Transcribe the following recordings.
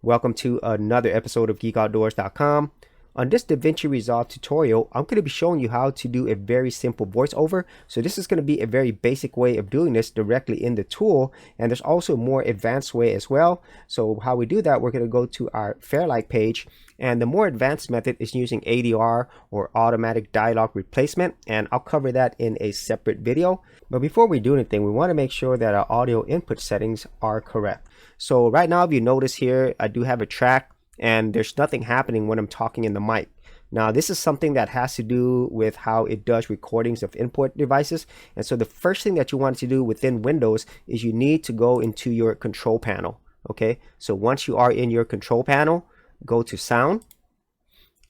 Welcome to another episode of geekoutdoors.com. On this Davinci Resolve tutorial, I'm going to be showing you how to do a very simple voiceover. So this is going to be a very basic way of doing this directly in the tool, and there's also a more advanced way as well. So how we do that, we're going to go to our Fairlight page, and the more advanced method is using ADR or automatic dialogue replacement, and I'll cover that in a separate video. But before we do anything, we want to make sure that our audio input settings are correct. So right now, if you notice here, I do have a track and there's nothing happening when I'm talking in the mic. Now, this is something that has to do with how it does recordings of input devices. And so the first thing that you want to do within Windows is you need to go into your control panel. Okay, so once you are in your control panel, go to sound.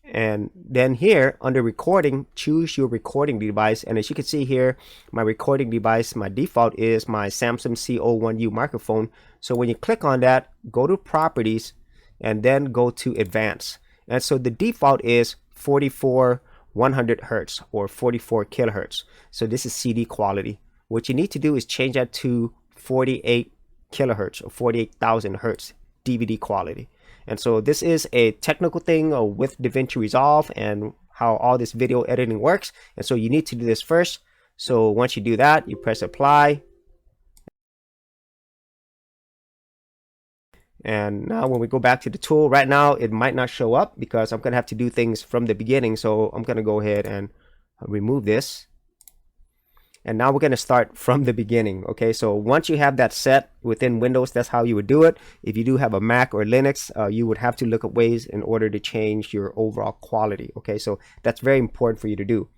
And then here under recording, choose your recording device. And as you can see here, my recording device, my default is my Samsung C01U microphone. So when you click on that, go to properties and then go to advanced. And so the default is 100 hertz or 44 kilohertz. So this is CD quality. What you need to do is change that to 48 kilohertz or 48,000 hertz DVD quality. And so this is a technical thing with Davinci Resolve and how all this video editing works. And so you need to do this first. So once you do that, you press apply. And now when we go back to the tool, right now it might not show up because I'm going to have to do things from the beginning. So I'm going to go ahead and remove this. And now we're going to start from the beginning. Okay, so once you have that set within Windows, that's how you would do it. If you do have a Mac or Linux, you would have to look at ways in order to change your overall quality. Okay, so that's very important for you to do.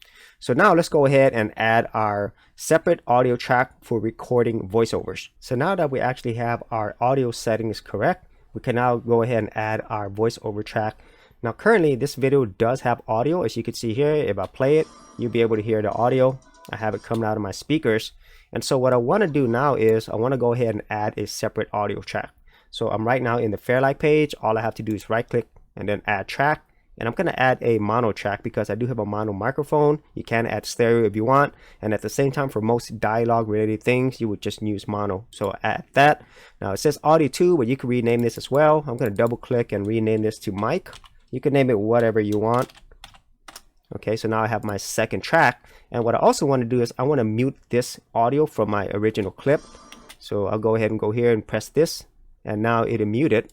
So now let's go ahead and add our separate audio track for recording voiceovers. So now that we actually have our audio settings correct, we can now go ahead and add our voiceover track. Now currently this video does have audio. As you can see here, if I play it, you'll be able to hear the audio. I have it coming out of my speakers. And so what I want to do now is I want to go ahead and add a separate audio track. So I'm right now in the Fairlight page. All I have to do is right click and then add track. And I'm going to add a mono track because I do have a mono microphone. You can add stereo if you want. And at the same time, for most dialogue related things, you would just use mono. So add that. Now it says audio 2, but you can rename this as well. I'm going to double click and rename this to mic. You can name it whatever you want. Okay, so now I have my second track. And what I also want to do is I want to mute this audio from my original clip. So I'll go ahead and go here and press this. And now it'll mute it.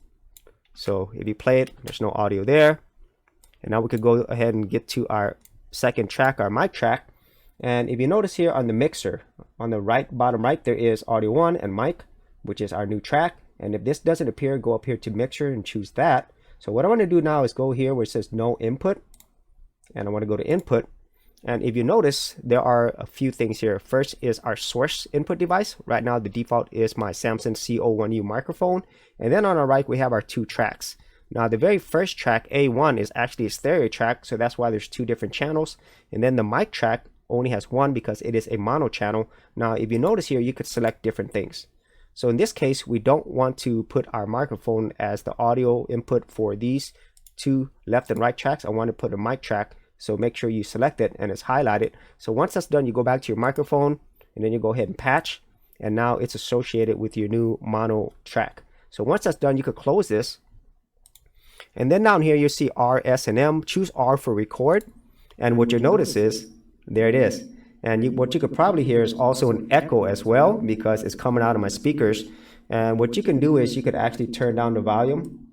So if you play it, there's no audio there. And now we could go ahead and get to our second track, our mic track. And if you notice here on the mixer, on the bottom right, there is audio 1 and mic, which is our new track. And if this doesn't appear, go up here to mixer and choose that. So what I want to do now is go here where it says no input. And I want to go to input. And if you notice, there are a few things here. First is our source input device. Right now, the default is my Samsung C01U microphone. And then on our right, we have our two tracks. Now, the very first track, A1, is actually a stereo track. So that's why there's two different channels. And then the mic track only has one because it is a mono channel. Now, if you notice here, you could select different things. So in this case, we don't want to put our microphone as the audio input for these two left and right tracks. I want to put a mic track. So make sure you select it and it's highlighted. So once that's done, you go back to your microphone and then you go ahead and patch. And now it's associated with your new mono track. So once that's done, you could close this. And then down here, you see R, S, and M. Choose R for record. And what you'll notice is, there it is. And what you could probably hear is also an echo as well because it's coming out of my speakers. And what you can do is you could actually turn down the volume.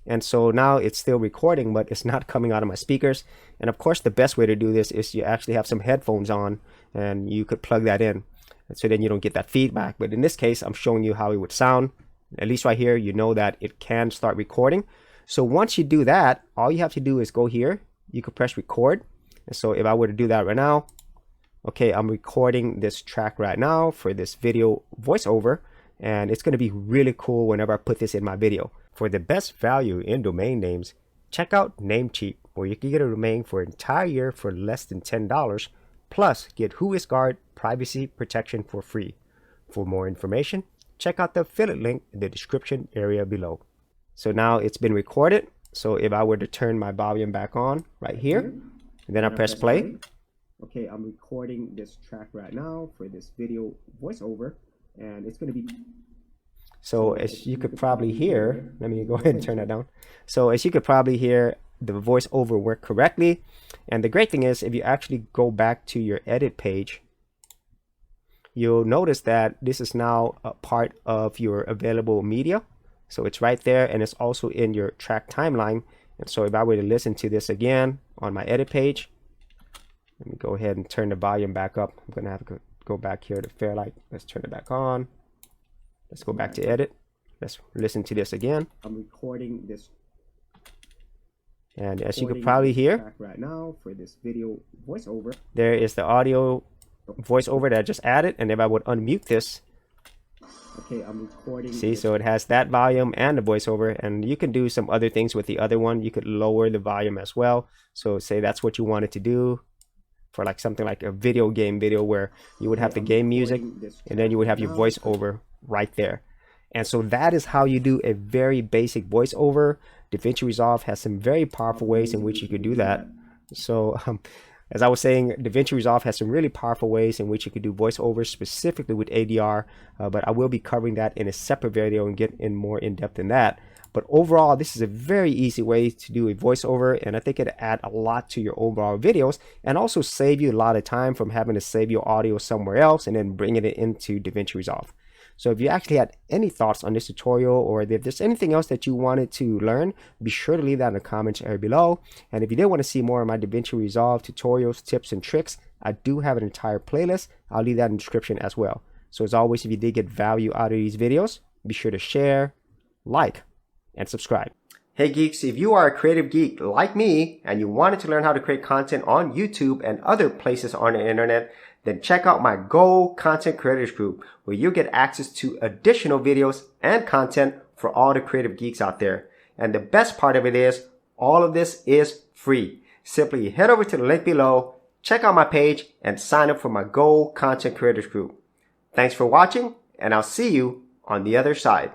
And so now it's still recording, but it's not coming out of my speakers. And of course, the best way to do this is you actually have some headphones on and you could plug that in. And so then you don't get that feedback. But in this case, I'm showing you how it would sound. At least right here, you know that it can start recording. So once you do that, all you have to do is go here. You could press record. And so if I were to do that right now, okay, I'm recording this track right now for this video voiceover. And it's going to be really cool whenever I put this in my video. For the best value in domain names, check out Namecheap, where you can get a domain for an entire year for less than $10, plus get WhoisGuard privacy protection for free. For more information, check out the affiliate link in the description area below. So now it's been recorded. So if I were to turn my volume back on right here, and then I press play. Okay, I'm recording this track right now for this video voiceover, and it's going to be So as you could probably hear, let me go ahead and turn that down. So as you could probably hear, the voiceover worked correctly. And the great thing is, if you actually go back to your edit page, you'll notice that this is now a part of your available media. So it's right there, and it's also in your track timeline. And so if I were to listen to this again on my edit page, let me go ahead and turn the volume back up. I'm gonna have to go back here to Fairlight. Let's turn it back on. Let's go back to edit. Let's listen to this again. I'm recording this. And as you could probably hear right now for this video voiceover, there is the audio voiceover that I just added. And if I would unmute this, okay, I'm recording. See, so it has that volume and the voiceover, and you can do some other things with the other one. You could lower the volume as well. So say that's what you wanted to do for like something like a video game video where you would have the game music and then you would have your voiceover right there. And so that is how you do a very basic voiceover. Davinci Resolve has some very powerful ways in which you could do that. So as I was saying, Davinci Resolve has some really powerful ways in which you could do voiceovers specifically with ADR, but I will be covering that in a separate video and get in more in depth in that. But overall, this is a very easy way to do a voiceover, and I think it'll add a lot to your overall videos and also save you a lot of time from having to save your audio somewhere else and then bringing it into Davinci Resolve. So if you actually had any thoughts on this tutorial, or if there's anything else that you wanted to learn, be sure to leave that in the comments area below. And if you did want to see more of my Davinci Resolve tutorials, tips, and tricks, I do have an entire playlist. I'll leave that in the description as well. So as always, if you did get value out of these videos, be sure to share, like, and subscribe. Hey geeks, if you are a creative geek like me and you wanted to learn how to create content on YouTube and other places on the internet, then check out my Go Content Creators group, where you'll get access to additional videos and content for all the creative geeks out there. And the best part of it is, all of this is free. Simply head over to the link below, check out my page, and sign up for my Go Content Creators group. Thanks for watching, and I'll see you on the other side.